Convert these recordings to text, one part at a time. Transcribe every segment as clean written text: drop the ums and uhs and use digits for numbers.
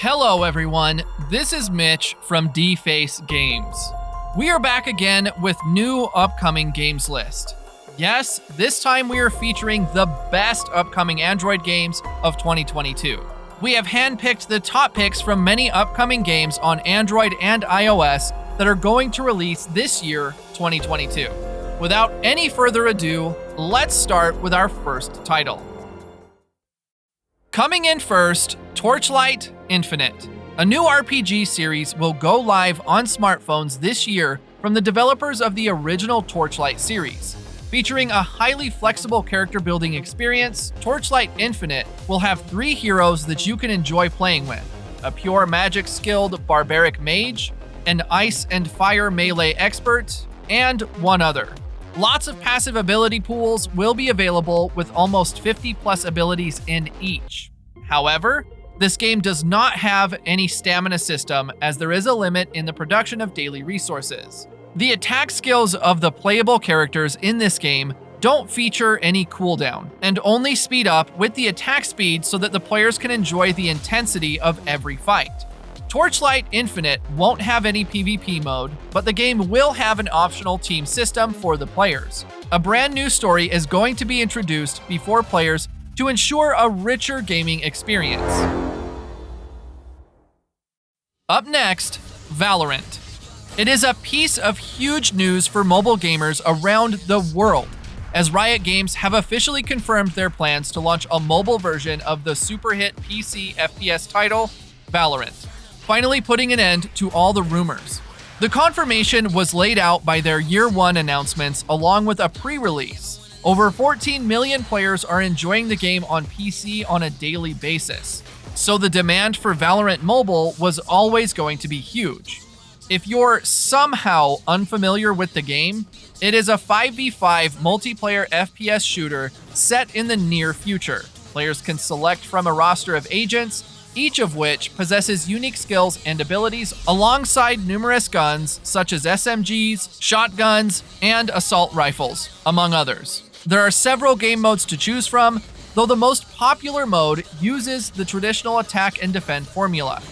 Hello everyone, this is Mitch from DFace Games. We are back again with new upcoming games list. Yes, this time we are featuring the best upcoming Android games of 2022. We have handpicked the top picks from many upcoming games on Android and iOS that are going to release this year, 2022. Without any further ado, let's start with our first title. Coming in first, Torchlight Infinite. A new RPG series will go live on smartphones this year from the developers of the original Torchlight series. Featuring a highly flexible character building experience, Torchlight Infinite will have 3 heroes that you can enjoy playing with: a pure magic skilled barbaric mage, an ice and fire melee expert, and one other. Lots of passive ability pools will be available with almost 50 plus abilities in each. However, this game does not have any stamina system as there is a limit in the production of daily resources. The attack skills of the playable characters in this game don't feature any cooldown and only speed up with the attack speed so that the players can enjoy the intensity of every fight. Torchlight Infinite won't have any PvP mode, but the game will have an optional team system for the players. A brand new story is going to be introduced before players to ensure a richer gaming experience. Up next, Valorant. It is a piece of huge news for mobile gamers around the world, as Riot Games have officially confirmed their plans to launch a mobile version of the super hit PC FPS title, Valorant, finally putting an end to all the rumors. The confirmation was laid out by their Year 1 announcements along with a pre-release. Over 14 million players are enjoying the game on PC on a daily basis, so the demand for Valorant Mobile was always going to be huge. If you're somehow unfamiliar with the game, it is a 5v5 multiplayer FPS shooter set in the near future. Players can select from a roster of agents, each of which possesses unique skills and abilities alongside numerous guns such as SMGs, shotguns, and assault rifles, among others. There are several game modes to choose from, though the most popular mode uses the traditional attack and defend formula.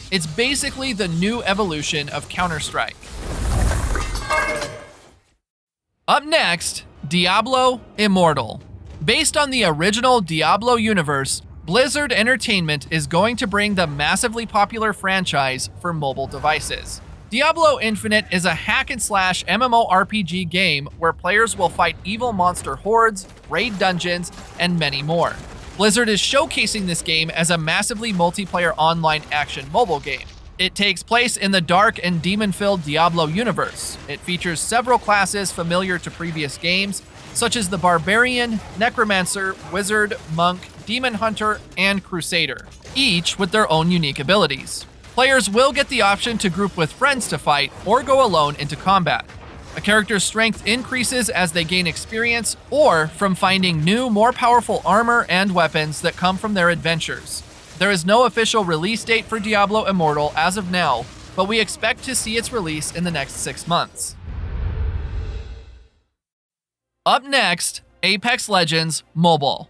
It's basically the new evolution of Counter-Strike. Up next, Diablo Immortal. Based on the original Diablo universe, Blizzard Entertainment is going to bring the massively popular franchise for mobile devices. Diablo Infinite is a hack-and-slash MMORPG game where players will fight evil monster hordes, raid dungeons, and many more. Blizzard is showcasing this game as a massively multiplayer online action mobile game. It takes place in the dark and demon-filled Diablo universe. It features several classes familiar to previous games, such as the Barbarian, Necromancer, Wizard, Monk, Demon Hunter, and Crusader, each with their own unique abilities. Players will get the option to group with friends to fight or go alone into combat. A character's strength increases as they gain experience or from finding new, more powerful armor and weapons that come from their adventures. There is no official release date for Diablo Immortal as of now, but we expect to see its release in the next 6 months. Up next, Apex Legends Mobile.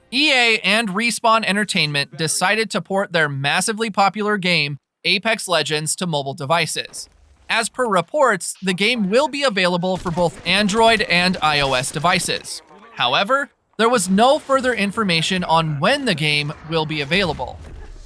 EA and Respawn Entertainment decided to port their massively popular game, Apex Legends, to mobile devices. As per reports, the game will be available for both Android and iOS devices. However, there was no further information on when the game will be available.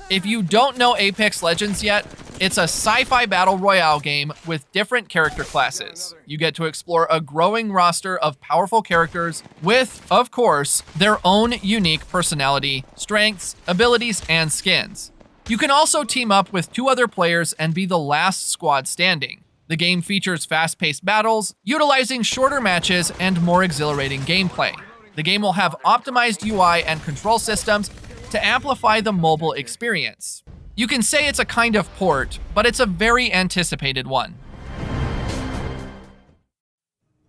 If you don't know Apex Legends yet, it's a sci-fi battle royale game with different character classes. You get to explore a growing roster of powerful characters with, of course, their own unique personality, strengths, abilities, and skins. You can also team up with 2 other players and be the last squad standing. The game features fast-paced battles, utilizing shorter matches and more exhilarating gameplay. The game will have optimized UI and control systems to amplify the mobile experience. You can say it's a kind of port, but it's a very anticipated one.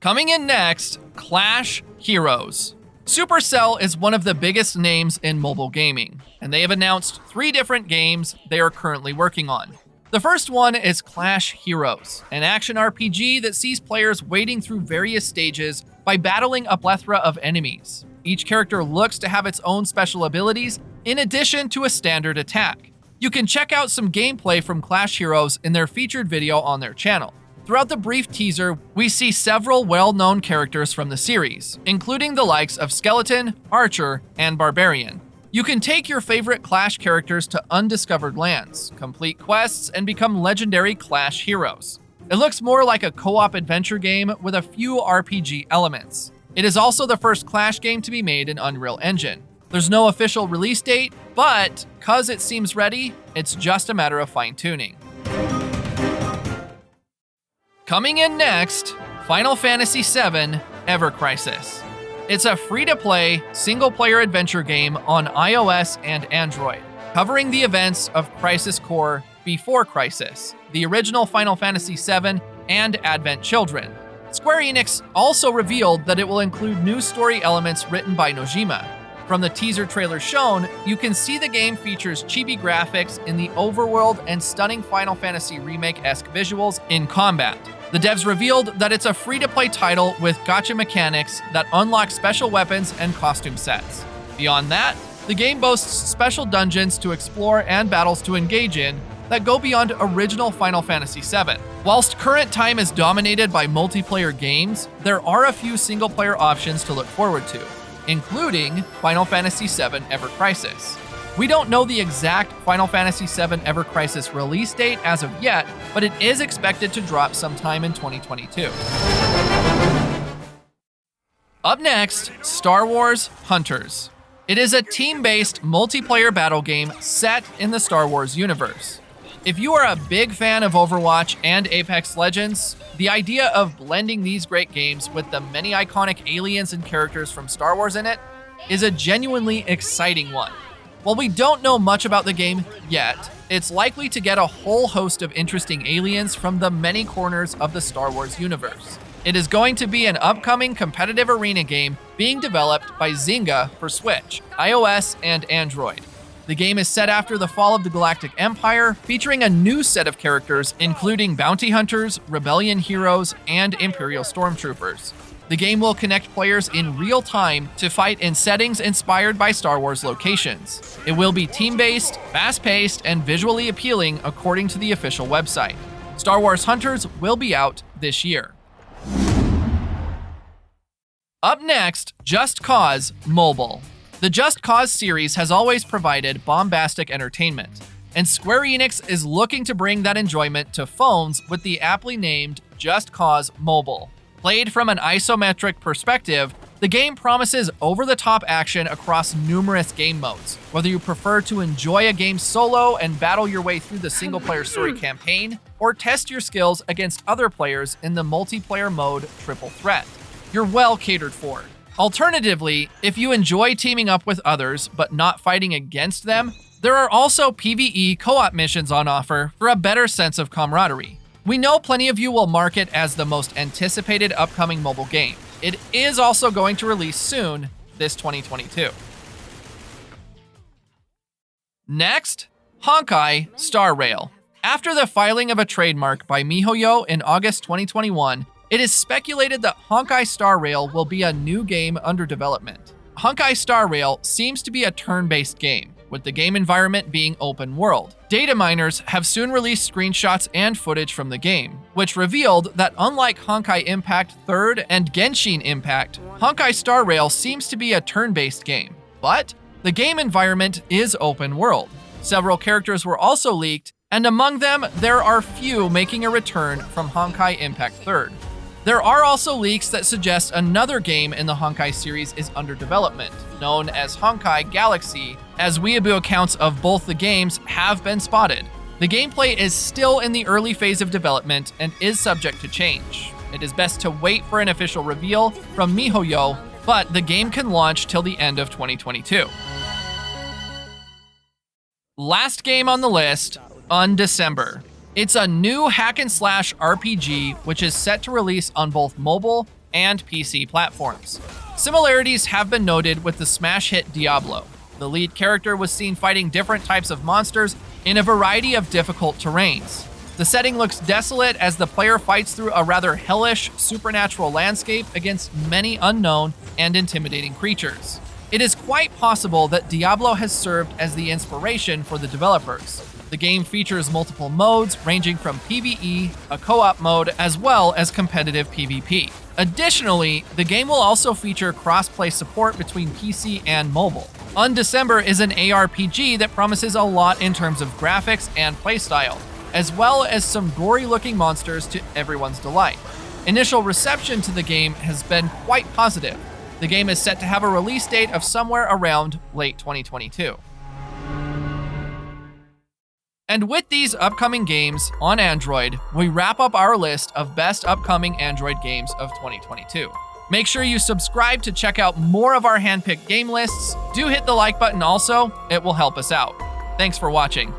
Coming in next, Clash Heroes. Supercell is one of the biggest names in mobile gaming, and they have announced 3 different games they are currently working on. The first one is Clash Heroes, an action RPG that sees players wading through various stages by battling a plethora of enemies. Each character looks to have its own special abilities in addition to a standard attack. You can check out some gameplay from Clash Heroes in their featured video on their channel. Throughout the brief teaser, we see several well-known characters from the series, including the likes of Skeleton, Archer, and Barbarian. You can take your favorite Clash characters to undiscovered lands, complete quests, and become legendary Clash heroes. It looks more like a co-op adventure game with a few RPG elements. It is also the first Clash game to be made in Unreal Engine. There's no official release date, but cause it seems ready, it's just a matter of fine-tuning. Coming in next, Final Fantasy VII Ever Crisis. It's a free-to-play, single-player adventure game on iOS and Android, covering the events of Crisis Core before Crisis, the original Final Fantasy VII, and Advent Children. Square Enix also revealed that it will include new story elements written by Nojima. From the teaser trailer shown, you can see the game features chibi graphics in the overworld and stunning Final Fantasy Remake-esque visuals in combat. The devs revealed that it's a free-to-play title with gacha mechanics that unlock special weapons and costume sets. Beyond that, the game boasts special dungeons to explore and battles to engage in that go beyond original Final Fantasy VII. Whilst current time is dominated by multiplayer games, there are a few single-player options to look forward to, including Final Fantasy VII Ever Crisis. We don't know the exact Final Fantasy VII Ever Crisis release date as of yet, but it is expected to drop sometime in 2022. Up next, Star Wars Hunters. It is a team-based multiplayer battle game set in the Star Wars universe. If you are a big fan of Overwatch and Apex Legends, the idea of blending these great games with the many iconic aliens and characters from Star Wars in it is a genuinely exciting one. While we don't know much about the game yet, it's likely to get a whole host of interesting aliens from the many corners of the Star Wars universe. It is going to be an upcoming competitive arena game being developed by Zynga for Switch, iOS, and Android. The game is set after the fall of the Galactic Empire, featuring a new set of characters including bounty hunters, rebellion heroes, and Imperial stormtroopers. The game will connect players in real time to fight in settings inspired by Star Wars locations. It will be team-based, fast-paced, and visually appealing according to the official website. Star Wars Hunters will be out this year. Up next, Just Cause Mobile. The Just Cause series has always provided bombastic entertainment, and Square Enix is looking to bring that enjoyment to phones with the aptly named Just Cause Mobile. Played from an isometric perspective, the game promises over-the-top action across numerous game modes. Whether you prefer to enjoy a game solo and battle your way through the single-player story campaign, or test your skills against other players in the multiplayer mode Triple Threat, you're well catered for. Alternatively, if you enjoy teaming up with others but not fighting against them, there are also PvE co-op missions on offer for a better sense of camaraderie. We know plenty of you will mark it as the most anticipated upcoming mobile game. It is also going to release soon, this 2022. Next, Honkai Star Rail. After the filing of a trademark by MiHoYo in August 2021, it is speculated that Honkai Star Rail will be a new game under development. Honkai Star Rail seems to be a turn-based game, with the game environment being open world. Data miners have soon released screenshots and footage from the game, which revealed that unlike Honkai Impact 3rd and Genshin Impact, Honkai Star Rail seems to be a turn-based game. But the game environment is open world. Several characters were also leaked, and among them, there are few making a return from Honkai Impact 3rd. There are also leaks that suggest another game in the Honkai series is under development, known as Honkai Galaxy, as weeaboo accounts of both the games have been spotted. The gameplay is still in the early phase of development and is subject to change. It is best to wait for an official reveal from MiHoYo, but the game can launch till the end of 2022. Last game on the list, Undecember. It's a new hack-and-slash RPG which is set to release on both mobile and PC platforms. Similarities have been noted with the smash hit Diablo. The lead character was seen fighting different types of monsters in a variety of difficult terrains. The setting looks desolate as the player fights through a rather hellish supernatural landscape against many unknown and intimidating creatures. It is quite possible that Diablo has served as the inspiration for the developers. The game features multiple modes ranging from PvE, a co-op mode, as well as competitive PvP. Additionally, the game will also feature cross-play support between PC and mobile. Undecember is an ARPG that promises a lot in terms of graphics and playstyle, as well as some gory-looking monsters to everyone's delight. Initial reception to the game has been quite positive. The game is set to have a release date of somewhere around late 2022. And with these upcoming games on Android, we wrap up our list of best upcoming Android games of 2022. Make sure you subscribe to check out more of our handpicked game lists. Do hit the like button also, it will help us out. Thanks for watching.